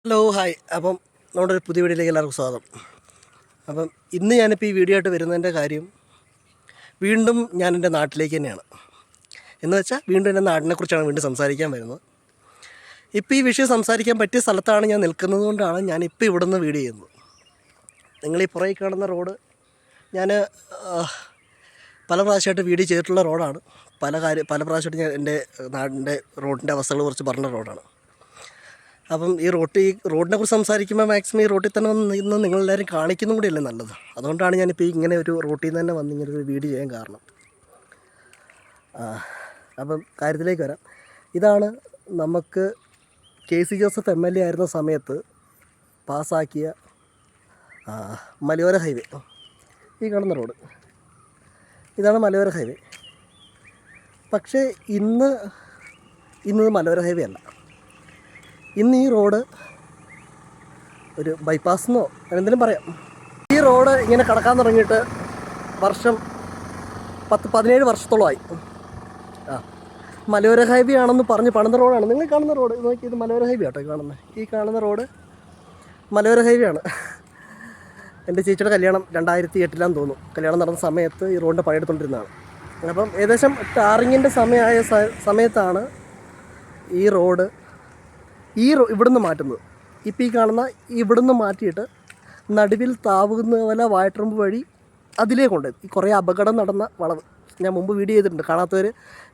Hello hi. അപ്പം നമ്മുടെ ഒരു പുതിയ വീഡിയോയിലേക്ക് എല്ലാവർക്കും സ്വാഗതം. അപ്പം ഇന്ന് ഞാനിപ്പോൾ ഈ വീഡിയോ ആയിട്ട് വരുന്നതിൻ്റെ കാര്യം വീണ്ടും ഞാൻ എൻ്റെ നാട്ടിലേക്ക് തന്നെയാണ്. എന്ന് വെച്ചാൽ വീണ്ടും എൻ്റെ നാടിനെക്കുറിച്ചാണ് വീണ്ടും സംസാരിക്കാൻ വരുന്നത്. ഇപ്പോൾ ഈ വിഷയം സംസാരിക്കാൻ പറ്റിയ സ്ഥലത്താണ് ഞാൻ നിൽക്കുന്നത് കൊണ്ടാണ് ഞാനിപ്പോൾ ഇവിടെ നിന്ന് വീഡിയോ ചെയ്യുന്നത്. നിങ്ങളീ പുറകെ കാണുന്ന റോഡ് ഞാൻ പല പ്രാവശ്യമായിട്ട് വീഡിയോ ചെയ്തിട്ടുള്ള റോഡാണ്. പല പ്രാവശ്യമായിട്ട് ഞാൻ എൻ്റെ നാടിൻ്റെ റോഡിൻ്റെ അവസ്ഥകൾ കുറിച്ച് പറഞ്ഞ റോഡാണ്. അപ്പം ഈ റോഡിനെ കുറിച്ച് സംസാരിക്കുമ്പോൾ മാക്സിമം ഈ റോട്ടിൽ തന്നെ വന്ന് ഇന്ന് നിങ്ങളെല്ലാവരും കാണിക്കുന്നതും കൂടിയല്ലേ നല്ലത്. അതുകൊണ്ടാണ് ഞാനിപ്പോൾ ഇങ്ങനെ ഒരു റോട്ടിൽ നിന്ന് തന്നെ വന്ന് ഇങ്ങനെ ഒരു വീഡിയോ ചെയ്യാൻ കാരണം. അപ്പം കാര്യത്തിലേക്ക് വരാം. ഇതാണ് നമുക്ക് KC ജോസഫ് MLA ആയിരുന്ന സമയത്ത് പാസ്സാക്കിയ മലയോര ഹൈവേ. ഈ കാണുന്ന റോഡ് ഇതാണ് മലയോര ഹൈവേ. പക്ഷേ ഇന്ന് മലയോര ഹൈവേ അല്ല. ഇന്ന് ഈ റോഡ് ഒരു ബൈപ്പാസെന്നോ എന്തെങ്കിലും പറയാം. ഈ റോഡ് ഇങ്ങനെ കടക്കാൻ തുടങ്ങിയിട്ട് 17 വർഷത്തോളമായി. മലയോര ഹൈവേ ആണെന്ന് പറഞ്ഞ് പണിത റോഡാണ്. നിങ്ങൾ കാണുന്ന റോഡ് നോക്കി, ഇത് മലയോര ഹൈവേ ആട്ടോ. ഈ കാണുന്ന റോഡ് മലയോര ഹൈവേ ആണ്. എൻ്റെ ചേച്ചിയുടെ കല്യാണം 2008 തോന്നുന്നു. കല്യാണം നടന്ന സമയത്ത് ഈ റോഡിൻ്റെ പണിയെടുത്തുകൊണ്ടിരുന്നതാണ്. അപ്പം ഏകദേശം ടാറിങ്ങിൻ്റെ സമയത്താണ് ഈ റോഡ് ഇവിടുന്ന് മാറ്റുന്നത്. ഇപ്പോൾ ഈ കാണുന്ന ഇവിടുന്ന് മാറ്റിയിട്ട് നടുവിൽ താവുന്ന പോലെ വായട്രമ്പ് വഴി അതിലേക്കുണ്ട്. ഈ കുറേ അപകടം നടന്ന വളവ് ഞാൻ മുമ്പ് വീഡിയോ ചെയ്തിട്ടുണ്ട്. കാണാത്തവർ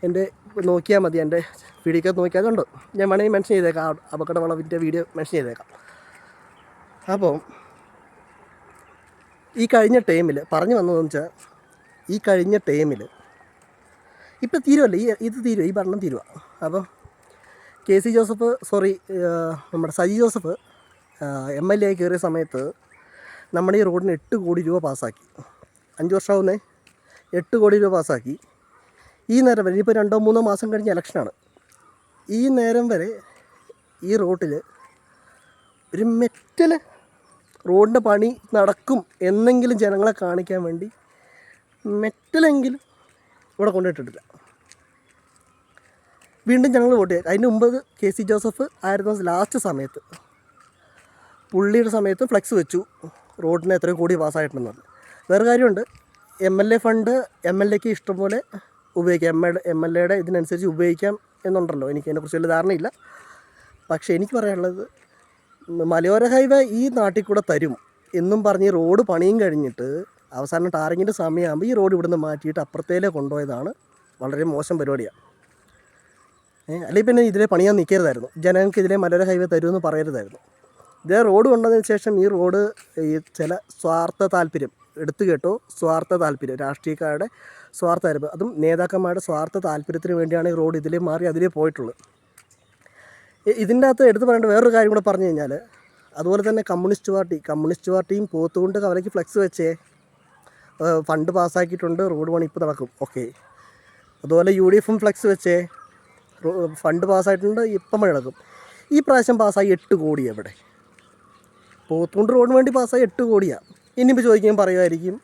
എൻ്റെ നോക്കിയാൽ മതി, എൻ്റെ വീഡിയോക്കകത്ത് നോക്കിയാൽ ഉണ്ട്. ഞാൻ വേണമെങ്കിൽ മെൻഷൻ ചെയ്തേക്കാം, അപകട വളവിൻ്റെ വീഡിയോ മെൻഷൻ ചെയ്തേക്കാം. അപ്പോൾ ഈ കഴിഞ്ഞ ടൈമിൽ പറഞ്ഞു വന്നതെന്ന് വെച്ചാൽ, ഈ കഴിഞ്ഞ ടൈമിൽ ഇപ്പോൾ തീരുമല്ലേ, ഇത് തീരുക, ഈ ഭരണം തീരുക. അപ്പം KC ജോസഫ് നമ്മുടെ സജി ജോസഫ് MLA ആയി കയറിയ സമയത്ത് നമ്മുടെ ഈ റോഡിന് 8 കോടി രൂപ പാസ്സാക്കി. 5 വർഷമാവുന്നേ, 8 കോടി രൂപ പാസ്സാക്കി. ഈ നേരം വരെ ഇപ്പോൾ 2-3 മാസം കഴിഞ്ഞ് ഇലക്ഷനാണ്. ഈ നേരം വരെ ഈ റോട്ടിൽ ഒരു മെറ്റൽ റോഡിൻ്റെ പണി നടക്കും എന്നെങ്കിലും ജനങ്ങളെ കാണിക്കാൻ വേണ്ടി മെറ്റലെങ്കിലും ഇവിടെ കൊണ്ടുപോയിട്ടിട്ടില്ല. വീണ്ടും ഞങ്ങൾ വോട്ട് ചെയ്യും. അതിന് മുമ്പ് KC ജോസഫ് ആയിരുന്ന ലാസ്റ്റ് സമയത്ത് പുള്ളിയുടെ സമയത്ത് ഫ്ലെക്സ് വെച്ചു, റോഡിന് എത്രയോ കോടി പാസ്സായിട്ടുണ്ടെന്ന് പറഞ്ഞു. വേറെ കാര്യമുണ്ട്, MLA ഫണ്ട് MLAക്ക് ഇഷ്ടംപോലെ ഉപയോഗിക്കാം. MLAയുടെ ഇതിനനുസരിച്ച് ഉപയോഗിക്കാം എന്നുണ്ടല്ലോ. എനിക്ക് അതിനെക്കുറിച്ച് വലിയ ധാരണയില്ല. പക്ഷേ എനിക്ക് പറയാനുള്ളത്, മലയോര ഹൈവേ ഈ നാട്ടിൽ കൂടെ തരും എന്നും പറഞ്ഞ് റോഡ് പണിയും കഴിഞ്ഞിട്ട് അവസാനം ടാറിങ്ങിൻ്റെ സമയമാകുമ്പോൾ ഈ റോഡ് ഇവിടുന്ന് മാറ്റിയിട്ട് അപ്പുറത്തേലേ കൊണ്ടുപോയതാണ് വളരെ മോശം പരിപാടിയാണ്. അല്ലെങ്കിൽ പിന്നെ ഇതിലെ പണിയാൻ നിൽക്കരുതായിരുന്നു. ജനങ്ങൾക്ക് ഇതിലെ മലയോര ഹൈവേ തരുമെന്ന് പറയരുതായിരുന്നു. ഇതേ റോഡ് കൊണ്ടതിന് ശേഷം ഈ റോഡ് ഈ ചില സ്വാർത്ഥ താല്പര്യം, എടുത്തു കേട്ടോ, സ്വാർത്ഥ താല്പര്യം, രാഷ്ട്രീയക്കാരുടെ സ്വാർത്ഥ താല്പര്യം, അതും നേതാക്കന്മാരുടെ സ്വാർത്ഥ താല്പര്യത്തിന് വേണ്ടിയാണ് ഈ റോഡ് ഇതിലേ മാറി അതിലേ പോയിട്ടുള്ളത്. ഇതിൻ്റെ അകത്ത് എടുത്തു പറയേണ്ട വേറൊരു കാര്യം കൂടെ പറഞ്ഞു കഴിഞ്ഞാൽ, അതുപോലെ തന്നെ കമ്മ്യൂണിസ്റ്റ് പാർട്ടിയും പോത്തുകൊണ്ട് കവലയ്ക്ക് ഫ്ലെക്സ് വെച്ചേ, ഫണ്ട് പാസ്സാക്കിയിട്ടുണ്ട്, റോഡ് പണി ഇപ്പോൾ നടക്കും, ഓക്കെ. അതുപോലെ UDF ഫ്ലെക്സ് വെച്ചേ, ഫണ്ട് പാസ്സായിട്ടുണ്ട്, ഇപ്പം പണി നടക്കും. ഈ പ്രാവശ്യം പാസ്സായി 8 കോടി എവിടെ? പോത്തുകൊണ്ട് റോഡിന് വേണ്ടി പാസ്സായി 8 കോടിയാണ്. ഇനിയിപ്പോൾ ചോദിക്കുമ്പോൾ പറയുമായിരിക്കും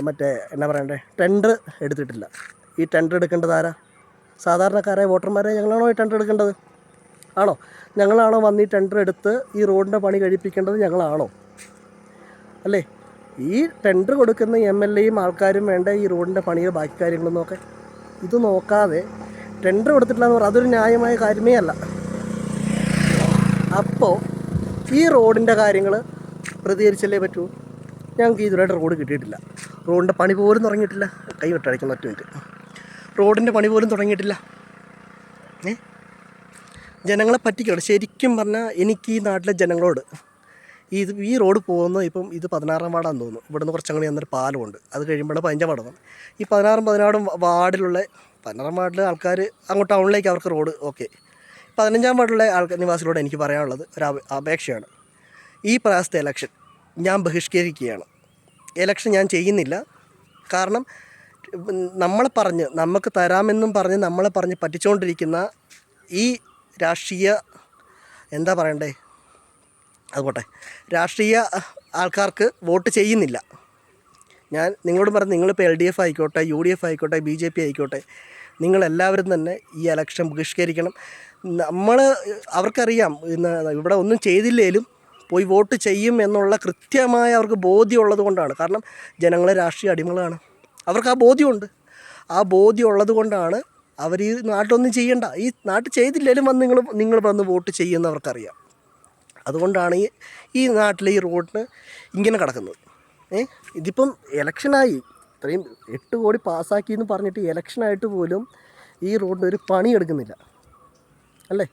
മറ്റേ എന്നാ പറയണ്ടേ, ടെൻഡർ എടുത്തിട്ടില്ല. ഈ ടെൻഡർ എടുക്കേണ്ടത് ആരാ? സാധാരണക്കാരായ വോട്ടർമാരെ ഞങ്ങളാണോ ഈ ടെൻഡർ എടുക്കേണ്ടത്? ആണോ? ഞങ്ങളാണോ വന്ന് ഈ ടെൻഡർ എടുത്ത് ഈ റോഡിൻ്റെ പണി കഴിപ്പിക്കേണ്ടത്? ഞങ്ങളാണോ? അല്ലേ? ഈ ടെൻഡർ കൊടുക്കുന്ന MLAയും ആൾക്കാരും വേണ്ട ഈ റോഡിൻ്റെ പണിയോ ബാക്കി കാര്യങ്ങളൊന്നും ഒക്കെ. ഇത് നോക്കാതെ ടെൻഡർ കൊടുത്തിട്ടില്ല എന്ന് പറഞ്ഞാൽ അതൊരു ന്യായമായ കാര്യമേ അല്ല. അപ്പോൾ ഈ റോഡിൻ്റെ കാര്യങ്ങൾ പ്രതികരിച്ചല്ലേ പറ്റൂ. ഞങ്ങൾക്ക് ഇതുവരെയായിട്ട് റോഡ് കിട്ടിയിട്ടില്ല. റോഡിൻ്റെ പണി പോലും തുടങ്ങിയിട്ടില്ല. കൈ വിട്ടടിക്കുന്ന 1 മിനിറ്റ്. റോഡിൻ്റെ പണി പോലും തുടങ്ങിയിട്ടില്ല. ജനങ്ങളെ പറ്റിക്കണം. ശരിക്കും പറഞ്ഞാൽ എനിക്ക് ഈ നാട്ടിലെ ജനങ്ങളോട് ഈ റോഡ് പോകുന്നത്, ഇപ്പം ഇത് 16-ാം വാർഡാന്ന് തോന്നുന്നു. ഇവിടുന്ന് കുറച്ചങ്ങനെ വന്നൊരു പാലമുണ്ട്. അത് കഴിയുമ്പോഴാണ് 15-ാം വാർഡ്. ഈ 16-ാം വാർഡിലുള്ള 16-ാം വാർഡിലെ ആൾക്കാർ അങ്ങോട്ട് ടൗണിലേക്ക് അവർക്ക് റോഡ് ഓക്കെ. 15-ാം വാർഡിലെ നിവാസികളോട് എനിക്ക് പറയാനുള്ളത് ഒരു അപേക്ഷയാണ്. ഈ പ്രാവശ്യത്തെ ഇലക്ഷൻ ഞാൻ ബഹിഷ്കരിക്കുകയാണ്. ഇലക്ഷൻ ഞാൻ ചെയ്യുന്നില്ല. കാരണം നമുക്ക് തരാമെന്നും പറഞ്ഞ് നമ്മളെ പറഞ്ഞ് പറ്റിച്ചുകൊണ്ടിരിക്കുന്ന ഈ രാഷ്ട്രീയ എന്താ പറയണ്ടേ, അതുപോട്ടെ, രാഷ്ട്രീയ ആൾക്കാർക്ക് വോട്ട് ചെയ്യുന്നില്ല. ഞാൻ നിങ്ങളോട് പറഞ്ഞു, നിങ്ങളിപ്പോൾ LDF ആയിക്കോട്ടെ, UDF ആയിക്കോട്ടെ, BJP ആയിക്കോട്ടെ, നിങ്ങളെല്ലാവരും തന്നെ ഈ ഇലക്ഷൻ ബഹിഷ്കരിക്കണം. നമ്മൾ അവർക്കറിയാം ഇന്ന് ഇവിടെ ഒന്നും ചെയ്തില്ലേലും പോയി വോട്ട് ചെയ്യും എന്നുള്ള കൃത്യമായ അവർക്ക് ബോധ്യമുള്ളത് കൊണ്ടാണ്. കാരണം ജനങ്ങളെ രാഷ്ട്രീയ അടിമകളാണ്, അവർക്ക് ആ ബോധ്യമുണ്ട്. ആ ബോധ്യം ഉള്ളത് കൊണ്ടാണ് അവർ ഈ നാട്ടിലൊന്നും ചെയ്യണ്ട, ഈ നാട്ടിൽ ചെയ്തില്ലേലും വന്ന് നിങ്ങൾ വന്ന് വോട്ട് ചെയ്യുമെന്ന് അവർക്കറിയാം. അതുകൊണ്ടാണ് ഈ നാട്ടിലെ ഈ റോഡിന് ഇങ്ങനെ കിടക്കുന്നത്. ഇതിപ്പം ഇലക്ഷനായി ഇത്രയും 8 കോടി പാസ്സാക്കി എന്ന് പറഞ്ഞിട്ട് ഇലക്ഷനായിട്ട് പോലും ഈ റോഡിന് ഒരു പണി എടുക്കുന്നില്ല. അല്ലേ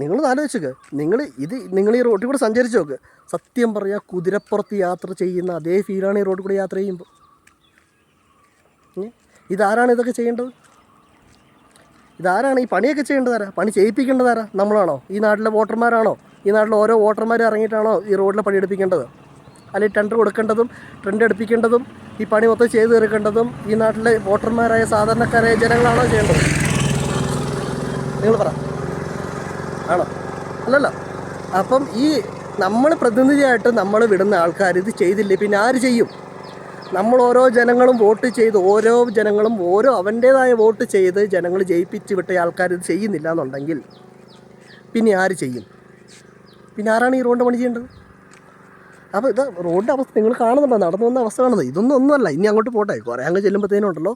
നിങ്ങൾ ആലോചിച്ചോക്ക്. നിങ്ങൾ ഈ റോഡിൽ കൂടെ സഞ്ചരിച്ച് നോക്ക്. സത്യം പറയാം, കുതിരപ്പുറത്ത് യാത്ര ചെയ്യുന്ന അതേ ഫീലാണ് ഈ റോഡിൽ കൂടെ യാത്ര ചെയ്യുമ്പോൾ. ഇതാരാണ് ഇതൊക്കെ ചെയ്യേണ്ടത്? ഇതാരാണ് ഈ പണിയൊക്കെ ചെയ്യേണ്ടതാരാ? പണി ചെയ്യിപ്പിക്കേണ്ടതാരാ? നമ്മളാണോ? ഈ നാട്ടിലെ വോട്ടർമാരാണോ? ഈ നാട്ടിലെ ഓരോ വോട്ടർമാർ ഇറങ്ങിയിട്ടാണോ ഈ റോഡിലെ പണി എടുപ്പിക്കേണ്ടത്? അല്ലെങ്കിൽ ടെൻഡർ കൊടുക്കേണ്ടതും ട്രെൻഡ് എടുപ്പിക്കേണ്ടതും ഈ പണി മൊത്തം ചെയ്തു തീർക്കേണ്ടതും ഈ നാട്ടിലെ വോട്ടർമാരായ സാധാരണക്കാരായ ജനങ്ങളാണോ ചെയ്യേണ്ടത്? നിങ്ങൾ പറ, ആണോ? അല്ലല്ലോ. അപ്പം ഈ നമ്മൾ പ്രതിനിധിയായിട്ട് നമ്മൾ വിടുന്ന ആൾക്കാർ ഇത് ചെയ്തില്ലേ പിന്നെ ആര് ചെയ്യും? നമ്മൾ ഓരോ ജനങ്ങളും വോട്ട് ചെയ്ത് ഓരോ അവൻ്റേതായ വോട്ട് ചെയ്ത് ജനങ്ങൾ ജയിപ്പിച്ച് വിട്ട ആൾക്കാർ ഇത് ചെയ്യുന്നില്ല എന്നുണ്ടെങ്കിൽ പിന്നെ ആര് ചെയ്യും? പിന്നെ ആരാണ് ഈ റോഡിൻ്റെ പണി ചെയ്യേണ്ടത്? അപ്പോൾ ഇത് റോഡിൻ്റെ അവസ്ഥ നിങ്ങൾ കാണുന്നുണ്ടോ? നടന്നു വന്ന അവസ്ഥ കാണുന്നത് ഒന്നുമല്ല. ഇനി അങ്ങോട്ട് പോട്ടെ, കുറേ അങ്ങ് ചെല്ലുമ്പോഴത്തേനും ഉണ്ടല്ലോ,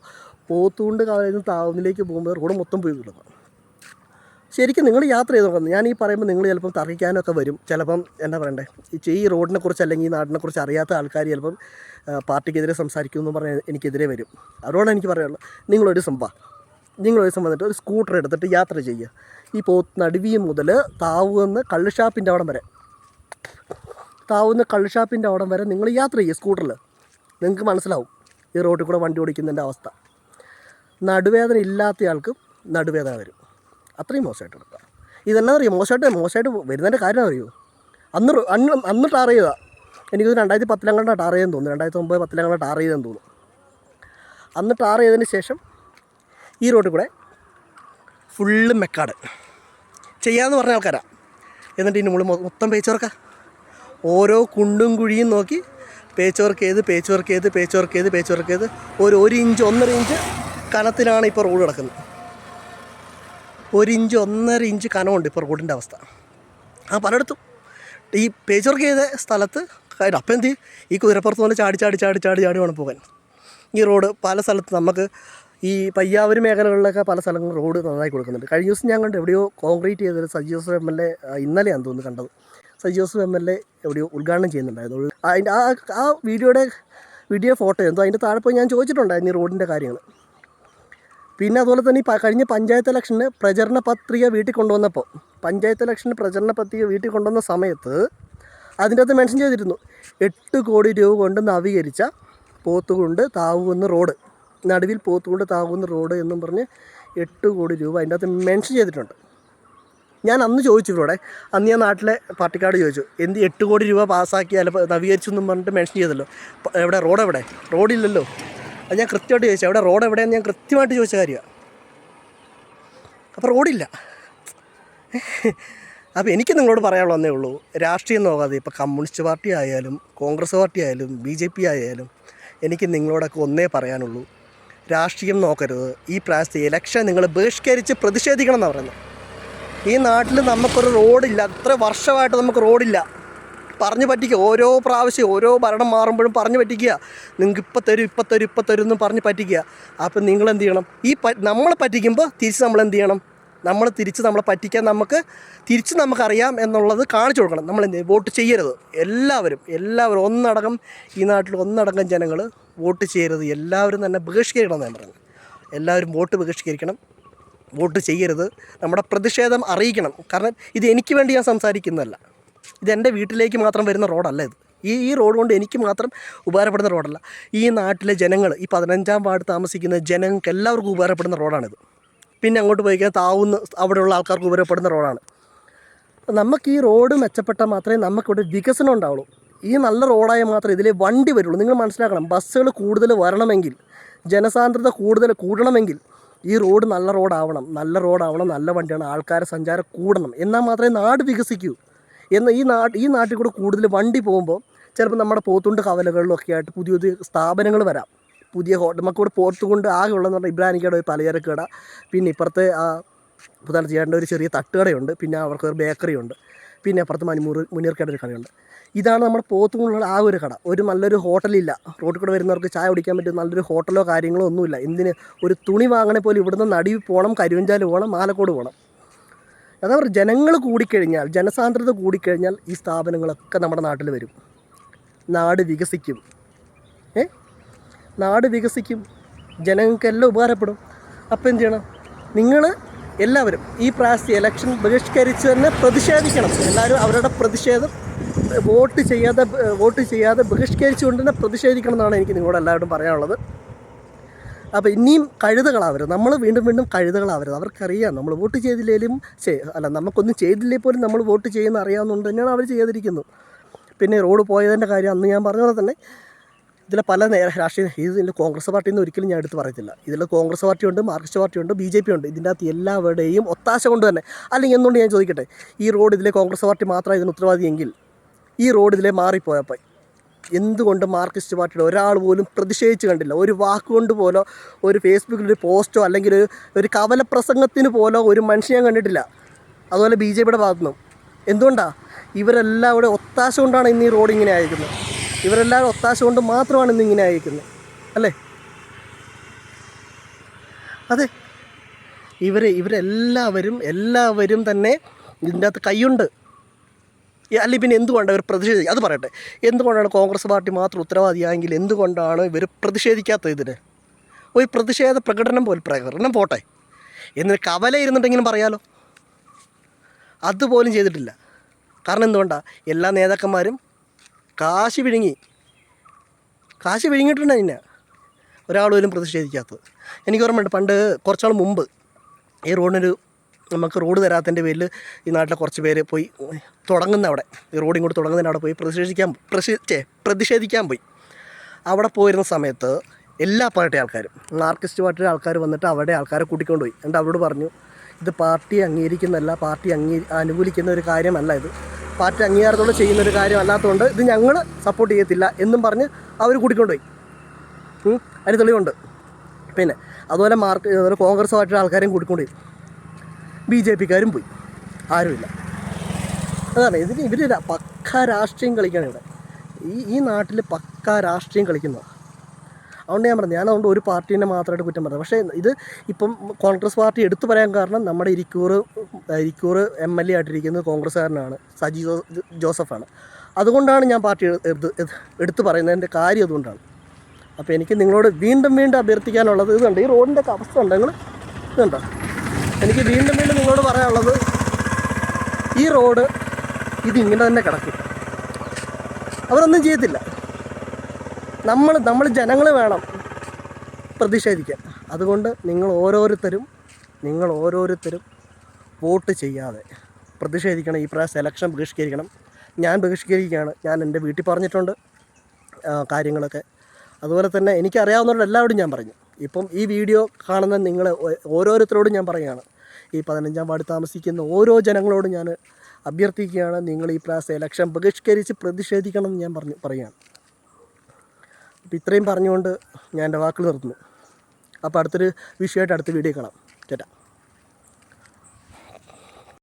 പോത്തുകൊണ്ട് കാലയിൽ നിന്ന് താവുന്നിലേക്ക് പോകുമ്പോൾ റോഡ് മൊത്തം പോയി കിടക്കും. ശരിക്കും നിങ്ങൾ യാത്ര ചെയ്ത് നോക്കുന്നത്. ഞാൻ ഈ പറയുമ്പോൾ നിങ്ങൾ ചിലപ്പം തർക്കിക്കാനൊക്കെ വരും. ചിലപ്പം എന്താ പറയണ്ടേ, ഈ റോഡിനെ കുറിച്ച് അല്ലെങ്കിൽ ഈ നാടിനെ കുറിച്ച് അറിയാത്ത ആൾക്കാർ ചിലപ്പം പാർട്ടിക്കെതിരെ സംസാരിക്കുമെന്ന് പറഞ്ഞാൽ എനിക്കെതിരെ വരും. അതുകൊണ്ടാണ് എനിക്ക് പറയാനുള്ളത്, നിങ്ങളൊരു വന്നിട്ട് ഒരു സ്കൂട്ടർ എടുത്തിട്ട് യാത്ര ചെയ്യുക. ഈ നടുവി മുതൽ താവുന്ന കള്ളുഷാപ്പിൻ്റെ അവിടം വരെ നിങ്ങൾ യാത്ര ചെയ്യുക സ്കൂട്ടറിൽ. നിങ്ങൾക്ക് മനസ്സിലാവും ഈ റോഡിൽ കൂടെ വണ്ടി ഓടിക്കുന്നതിൻ്റെ അവസ്ഥ. നടുവേദന ഇല്ലാത്തയാൾക്കും നടുവേദന വരും. അത്രയും മോശമായിട്ട് എടുക്കുക. ഇതെല്ലാം അറിയാം, മോശമായിട്ട് വരുന്നതിൻ്റെ കാര്യം അറിയുമോ? അന്ന് ടാർ ചെയ്തതാണ്. എനിക്കത് 2010 ടാർ ചെയ്തെന്ന് തോന്നുന്നു, 2009-10 ടാർ ചെയ്തെന്ന് തോന്നുന്നു. അന്ന് ടാർ ചെയ്തതിന് ശേഷം ഈ റോഡിൽ കൂടെ ഫുള്ള് മെക്കാട് ചെയ്യാമെന്ന് പറഞ്ഞ ആൾക്കാരാണ്. എന്നിട്ട് ഇതിന് മുകളിൽ മൊത്തം പേച്ച് വർക്കാ. ഓരോ കുണ്ടും കുഴിയും നോക്കി പേച്ച് വർക്ക് ചെയ്ത് ഒരു 1 ഇഞ്ച് 1.5 ഇഞ്ച് കനത്തിലാണ് ഇപ്പോൾ റോഡ് കിടക്കുന്നത്. 1 ഇഞ്ച് 1.5 ഇഞ്ച് കനമുണ്ട് ഇപ്പോൾ റോഡിൻ്റെ അവസ്ഥ. പലയിടത്തും ഈ പേച്ച് വർക്ക് ചെയ്ത സ്ഥലത്ത് അപ്പം എന്ത് ഈ കുതിരപ്പുറത്ത് പോലെ ചാടി വേണം പോകാൻ. ഈ റോഡ് പല സ്ഥലത്ത് നമുക്ക് ഈ പയ്യാവൂർ മേഖലകളിലൊക്കെ പല സ്ഥലങ്ങളും റോഡ് നന്നായി കൊടുക്കുന്നുണ്ട്. കഴിഞ്ഞ ദിവസം ഞാൻ കണ്ട് എവിടെയോ കോൺക്രീറ്റ് ചെയ്തത് സജി ജോസഫ് MLA ഇന്നലെയാണെന്ന് തോന്നുന്നു കണ്ടത്. സജി ജോസഫ് MLA എവിടെയോ ഉദ്ഘാടനം ചെയ്യുന്നുണ്ടായിരുന്നു. അതിൻ്റെ ആ വീഡിയോ ഫോട്ടോ എന്തോ അതിൻ്റെ താഴെ പോയി ഞാൻ ചോദിച്ചിട്ടുണ്ടായിരുന്നു ഈ റോഡിൻ്റെ കാര്യങ്ങൾ. പിന്നെ അതുപോലെ തന്നെ ഈ കഴിഞ്ഞ പഞ്ചായത്ത് ഇലക്ഷന് പ്രചരണ പത്രിക വീട്ടിൽ കൊണ്ടുവന്ന സമയത്ത് അതിൻ്റെ അകത്ത് മെൻഷൻ ചെയ്തിരുന്നു 8 കോടി രൂപ കൊണ്ട് നവീകരിച്ച പോത്തുകൊണ്ട് താവുന്ന റോഡ്, നടുവിൽ പോത്തുകൊണ്ട് താവുന്ന റോഡ് എന്നും പറഞ്ഞ് 8 കോടി രൂപ അതിൻ്റെ അകത്ത് മെൻഷൻ ചെയ്തിട്ടുണ്ട്. ഞാൻ അന്ന് ചോദിച്ചു ഇവരോടെ, അന്ന് ഞാൻ നാട്ടിലെ പാർട്ടിക്കാട് ചോദിച്ചു, 8 കോടി രൂപ പാസ്സാക്കി നവീകരിച്ചു എന്നും പറഞ്ഞിട്ട് മെൻഷൻ ചെയ്തല്ലോ, റോഡില്ലല്ലോ. അത് ഞാൻ കൃത്യമായിട്ട് ചോദിച്ചു, റോഡ് എവിടെയെന്ന് ഞാൻ കൃത്യമായിട്ട് ചോദിച്ച കാര്യമാണ്. അപ്പോൾ റോഡില്ല. അപ്പോൾ എനിക്ക് നിങ്ങളോട് പറയാനുള്ളതേ ഉള്ളൂ, രാഷ്ട്രീയം നോക്കാതെ ഇപ്പോൾ കമ്മ്യൂണിസ്റ്റ് പാർട്ടി ആയാലും കോൺഗ്രസ് പാർട്ടി ആയാലും BJP ആയാലും എനിക്ക് നിങ്ങളോടൊക്കെ ഒന്നേ പറയാനുള്ളൂ, രാഷ്ട്രീയം നോക്കരുത്. ഈ പ്രാവശ്യത്തെ ഇലക്ഷൻ നിങ്ങൾ ബഹിഷ്കരിച്ച് പ്രതിഷേധിക്കണം എന്നാണ് പറയുന്നത്. ഈ നാട്ടിൽ നമുക്കൊരു റോഡില്ല, അത്ര വർഷമായിട്ട് നമുക്ക് റോഡില്ല. പറഞ്ഞു പറ്റിക്കുക, ഓരോ പ്രാവശ്യം ഓരോ ഭരണം മാറുമ്പോഴും പറഞ്ഞു പറ്റിക്കുക, നിങ്ങൾക്ക് ഇപ്പം തരും എന്നും പറഞ്ഞ് പറ്റിക്കുക. അപ്പം നിങ്ങളെന്ത് ചെയ്യണം? നമ്മളെ പറ്റിക്കുമ്പോൾ തിരിച്ച് നമ്മളെന്ത് ചെയ്യണം? നമ്മളെ പറ്റിക്കാൻ നമുക്കറിയാം എന്നുള്ളത് കാണിച്ചു കൊടുക്കണം. നമ്മളെന്ത് വോട്ട് ചെയ്യരുത്. എല്ലാവരും ഈ നാട്ടിൽ ഒന്നടങ്കം ജനങ്ങൾ വോട്ട് ചെയ്യരുത്. എല്ലാവരും തന്നെ ബഹിഷ്കരിക്കണം എന്നാണ് പറയുന്നത്. എല്ലാവരും വോട്ട് ബഹിഷ്കരിക്കണം, വോട്ട് ചെയ്യരുത്. നമ്മുടെ പ്രതിഷേധം അറിയിക്കണം. കാരണം ഇത് എനിക്ക് വേണ്ടി ഞാൻ സംസാരിക്കുന്നതല്ല, ഇതെൻ്റെ വീട്ടിലേക്ക് മാത്രം വരുന്ന റോഡല്ല ഇത്. ഈ റോഡ് കൊണ്ട് എനിക്ക് മാത്രം ഉപകാരപ്പെടുന്ന റോഡല്ല. ഈ നാട്ടിലെ ജനങ്ങൾ, ഈ 15-ാം വാർഡ് താമസിക്കുന്ന ജനങ്ങൾക്ക് എല്ലാവർക്കും ഉപകാരപ്പെടുന്ന റോഡാണിത്. പിന്നെ അങ്ങോട്ട് പോയി താവുന്ന അവിടെയുള്ള ആൾക്കാർക്ക് ഉപകാരപ്പെടുന്ന റോഡാണ്. നമുക്ക് ഈ റോഡ് മെച്ചപ്പെട്ടാൽ മാത്രമേ നമുക്കിവിടെ വികസനം ഉണ്ടാവുള്ളൂ. ഈ നല്ല റോഡായാൽ മാത്രമേ ഇതിലെ വണ്ടി വരുള്ളൂ. നിങ്ങൾ മനസ്സിലാക്കണം, ബസ്സുകൾ കൂടുതൽ വരണമെങ്കിൽ, ജനസാന്ദ്രത കൂടണമെങ്കിൽ ഈ റോഡ് നല്ല റോഡാവണം, നല്ല വണ്ടിയാണ്, ആൾക്കാരെ സഞ്ചാരം കൂടണം. എന്നാൽ മാത്രമേ നാട് വികസിക്കൂ. ഈ നാട്ടിൽ കൂടെ കൂടുതൽ വണ്ടി പോകുമ്പോൾ ചിലപ്പോൾ നമ്മുടെ പോത്തുണ്ട് കവലകളിലൊക്കെ ആയിട്ട് പുതിയ സ്ഥാപനങ്ങൾ വരാം. പുതിയ നമുക്കിവിടെ പോത്തുകൊണ്ട് ആകെ ഉള്ളതെന്ന് പറഞ്ഞാൽ ഇബ്രാഹിം കട, പലചരക്ക് കട, പിന്നെ ഇപ്പുറത്തെ പുതുതായിട്ട് ചേട്ടൻ്റെ ഒരു ചെറിയ തട്ടുകടയുണ്ട്, പിന്നെ അവർക്ക് ഒരു ബേക്കറി ഉണ്ട്, പിന്നെ അപ്പുറത്ത് മുനീർക്കയുടെ ഒരു കടയുണ്ട്. ഇതാണ് നമ്മുടെ പോത്തുകൊണ്ടുള്ള ആ ഒരു കട. ഒരു നല്ലൊരു ഹോട്ടലില്ല, റോഡിൽ കൂടെ വരുന്നവർക്ക് ചായ കുടിക്കാൻ പറ്റും നല്ലൊരു ഹോട്ടലോ കാര്യങ്ങളോ ഒന്നുമില്ല. എന്തിന് ഒരു തുണി വാങ്ങണേ പോലും ഇവിടുന്ന് നടുവിൽ പോകണം, കരുവഞ്ചാല് പോകണം, മാലക്കോട് പോകണം. അതാ പറയുക, ജനങ്ങൾ കൂടിക്കഴിഞ്ഞാൽ, ജനസാന്ദ്രത കൂടിക്കഴിഞ്ഞാൽ ഈ സ്ഥാപനങ്ങളൊക്കെ നമ്മുടെ നാട്ടിൽ വരും, നാട് വികസിക്കും. നാട് വികസിക്കും, ജനങ്ങൾക്കെല്ലാം ഉപകാരപ്പെടും. അപ്പോൾ എന്ത് ചെയ്യണം? നിങ്ങൾ എല്ലാവരും ഈ പ്രാവശ്യത്തെ ഇലക്ഷൻ ബഹിഷ്കരിച്ച് തന്നെ പ്രതിഷേധിക്കണം. എല്ലാവരും അവരുടെ പ്രതിഷേധം വോട്ട് ചെയ്യാതെ ബഹിഷ്കരിച്ചുകൊണ്ട് തന്നെ പ്രതിഷേധിക്കണം എന്നാണ് എനിക്ക് നിങ്ങളോട് എല്ലാവരോടും പറയാനുള്ളത്. അപ്പോൾ ഇനിയും കഴുതകളാവരുത്, നമ്മൾ വീണ്ടും കഴുതകളാവരുത്. അവർക്കറിയാം നമ്മൾ വോട്ട് ചെയ്തില്ലെങ്കിലും നമുക്കൊന്നും ചെയ്തില്ലേ പോലും നമ്മൾ വോട്ട് ചെയ്യുന്ന അറിയാവുന്നതുകൊണ്ട് തന്നെയാണ് അവർ ചെയ്യാതിരിക്കുന്നത്. പിന്നെ റോഡ് പോയതിൻ്റെ കാര്യം അന്ന് ഞാൻ പറഞ്ഞ പോലെ തന്നെ ഇതിലെ പല രാഷ്ട്രീയ ഇതിൽ കോൺഗ്രസ് പാർട്ടിയിൽ നിന്ന് ഒരിക്കലും ഞാൻ എടുത്ത് പറയത്തില്ല. ഇതിൽ കോൺഗ്രസ് പാർട്ടിയുണ്ട്, മാർക്സിസ്റ്റ് പാർട്ടിയുണ്ട്, BJP ഉണ്ട്. ഇതിൻ്റെ അകത്ത് എല്ലാവരുടെയും ഒത്താശ കൊണ്ട് തന്നെ, അല്ലെങ്കിൽ എന്തുകൊണ്ട് ഞാൻ ചോദിക്കട്ടെ, ഈ റോഡ് ഇതിലെ കോൺഗ്രസ് പാർട്ടി മാത്രമാണ് ഇതിന് ഉത്തരവാദിയെങ്കിൽ ഈ റോഡ് ഇതിലെ മാറിപ്പോയപ്പോൾ എന്തുകൊണ്ട് മാർക്സിസ്റ്റ് പാർട്ടിയുടെ ഒരാൾ പോലും പ്രതിഷേധിച്ച് കണ്ടില്ല? ഒരു വാക്കുകൊണ്ട് പോലോ, ഒരു ഫേസ്ബുക്കിലൊരു പോസ്റ്റോ, അല്ലെങ്കിൽ ഒരു കവലപ്രസംഗത്തിന് പോലോ ഒരു മനുഷ്യൻ ഞാൻ കണ്ടിട്ടില്ല. അതുപോലെ BJPയുടെ ഭാഗത്തുനിന്നും. എന്തുകൊണ്ടാണ്? ഇവരെല്ലാം ഇവിടെ ഒത്താശ കൊണ്ടാണ് ഇന്ന് ഈ റോഡ് ഇങ്ങനെ അയക്കുന്നത്. ഇവരെല്ലാവരും ഒത്താശ കൊണ്ട് മാത്രമാണ് ഇന്ന് ഇങ്ങനെ അയക്കുന്നത്, അല്ലേ? അതെ, എല്ലാവരും തന്നെ ഇതിൻ്റെ അകത്ത് കൈയുണ്ട്. അല്ലെങ്കിൽ പിന്നെ എന്തുകൊണ്ടാണ് ഇവർ പ്രതിഷേധിക്കുക? അത് പറയട്ടെ. എന്തുകൊണ്ടാണ് കോൺഗ്രസ് പാർട്ടി മാത്രം ഉത്തരവാദിയായെങ്കിൽ എന്തുകൊണ്ടാണ് ഇവർ പ്രതിഷേധിക്കാത്തത്? ഇതിന് ഒരു പ്രതിഷേധ പ്രകടനം പോട്ടെ, എന്നിട്ട് കവല ഇരുന്നിട്ടെങ്കിലും പറയാലോ. അതുപോലും ചെയ്തിട്ടില്ല. കാരണം എന്തുകൊണ്ടാണ്? എല്ലാ നേതാക്കന്മാരും കാശ് വിഴുങ്ങിയിട്ടുണ്ട്. അതിനെ ഒരാൾ പോലും പ്രതിഷേധിക്കാത്തത്. എനിക്ക് ഓർമ്മയുണ്ട്, പണ്ട് കുറച്ചാൾ മുമ്പ് ഈ നമുക്ക് റോഡ് തരാത്തതിൻ്റെ പേരിൽ ഈ നാട്ടിലെ കുറച്ച് പേര് പോയി തുടങ്ങുന്ന അവിടെ, ഈ റോഡ് ഇങ്ങോട്ട് തുടങ്ങുന്നതിന് അവിടെ പോയി പ്രതിഷേധിക്കാൻ പോയി. അവിടെ പോയിരുന്ന സമയത്ത് എല്ലാ പാർട്ടി ആൾക്കാരും, മാർക്സിസ്റ്റ് പാർട്ടിയുടെ ആൾക്കാർ വന്നിട്ട് അവിടെ ആൾക്കാരെ കൂട്ടിക്കൊണ്ടുപോയി. എന്നിട്ട് അവരോട് പറഞ്ഞു, ഇത് പാർട്ടി അംഗീകരിക്കുന്നതല്ല, പാർട്ടി അനുകൂലിക്കുന്ന ഒരു കാര്യമല്ല, ഇത് പാർട്ടി അംഗീകാരത്തോടെ ചെയ്യുന്നൊരു കാര്യമല്ലാത്തതുകൊണ്ട് ഇത് ഞങ്ങൾ സപ്പോർട്ട് ചെയ്യത്തില്ല എന്നും പറഞ്ഞ് അവർ കൂട്ടിക്കൊണ്ടുപോയി. അതിന് തെളിവുണ്ട്. പിന്നെ അതുപോലെ കോൺഗ്രസ് പാർട്ടിയുടെ ആൾക്കാരെയും കൂട്ടിക്കൊണ്ടുപോയി, BJPക്കാരും പോയി, ആരുമില്ല. അതാണ് ഇവർ പക്ക രാഷ്ട്രീയം കളിക്കുകയാണ് ഇവിടെ. ഈ നാട്ടിൽ പക്ക രാഷ്ട്രീയം കളിക്കുന്നത്. അതുകൊണ്ട് ഞാൻ പറഞ്ഞു, അതുകൊണ്ട് ഒരു പാർട്ടീനെ മാത്രമായിട്ട് കുറ്റം പറഞ്ഞു. പക്ഷേ ഇത് ഇപ്പം കോൺഗ്രസ് പാർട്ടി എടുത്തു പറയാൻ കാരണം നമ്മുടെ ഇരിക്കൂർ MLA ആയിട്ടിരിക്കുന്നത് കോൺഗ്രസ്സുകാരനാണ്, സജി ജോസഫാണ്. അതുകൊണ്ടാണ് ഞാൻ പാർട്ടി എടുത്തു പറയുന്നതിൻ്റെ കാര്യം അതുകൊണ്ടാണ്. അപ്പോൾ എനിക്ക് നിങ്ങളോട് വീണ്ടും അഭ്യർത്ഥിക്കാനുള്ളത് ഇതുണ്ട്. ഈ റോഡിൻ്റെ അവസ്ഥ ഉണ്ട്, നിങ്ങൾ ഇതുണ്ടോ? എനിക്ക് വീണ്ടും നിങ്ങളോട് പറയാനുള്ളത്, ഈ റോഡ് ഇതിങ്ങനെ തന്നെ കിടക്കും, അവരൊന്നും ചെയ്യത്തില്ല. നമ്മൾ ജനങ്ങൾ വേണം പ്രതിഷേധിക്കാൻ. അതുകൊണ്ട് നിങ്ങൾ ഓരോരുത്തരും വോട്ട് ചെയ്യാതെ പ്രതിഷേധിക്കണം. ഈ പ്രാവശ്യം ഇലക്ഷൻ ബഹിഷ്കരിക്കണം. ഞാൻ ബഹിഷ്കരിക്കുകയാണ്. ഞാൻ എൻ്റെ വീട്ടിൽ പറഞ്ഞിട്ടുണ്ട് കാര്യങ്ങളൊക്കെ. അതുപോലെ തന്നെ എനിക്കറിയാവുന്നവരോട് എല്ലാവരോടും ഞാൻ പറഞ്ഞു. ഇപ്പം ഈ വീഡിയോ കാണുന്ന നിങ്ങൾ ഓരോരുത്തരോടും ഞാൻ പറയുകയാണ്, ഈ 15-ാം വാർഡ് താമസിക്കുന്ന ഓരോ ജനങ്ങളോടും ഞാൻ അഭ്യർത്ഥിക്കുകയാണ്, നിങ്ങൾ ഈ പ്രാവശ്യം ഇലക്ഷൻ ബഹിഷ്കരിച്ച് പ്രതിഷേധിക്കണം എന്ന് ഞാൻ പറയുകയാണ്. അപ്പോൾ ഇത്രയും പറഞ്ഞുകൊണ്ട് ഞാൻ എൻ്റെ വാക്കുകൾ നിർത്തുന്നു. അപ്പോൾ അടുത്തൊരു വിഷയമായിട്ട് അടുത്ത വീഡിയോ കാണാം. ചേട്ടാ.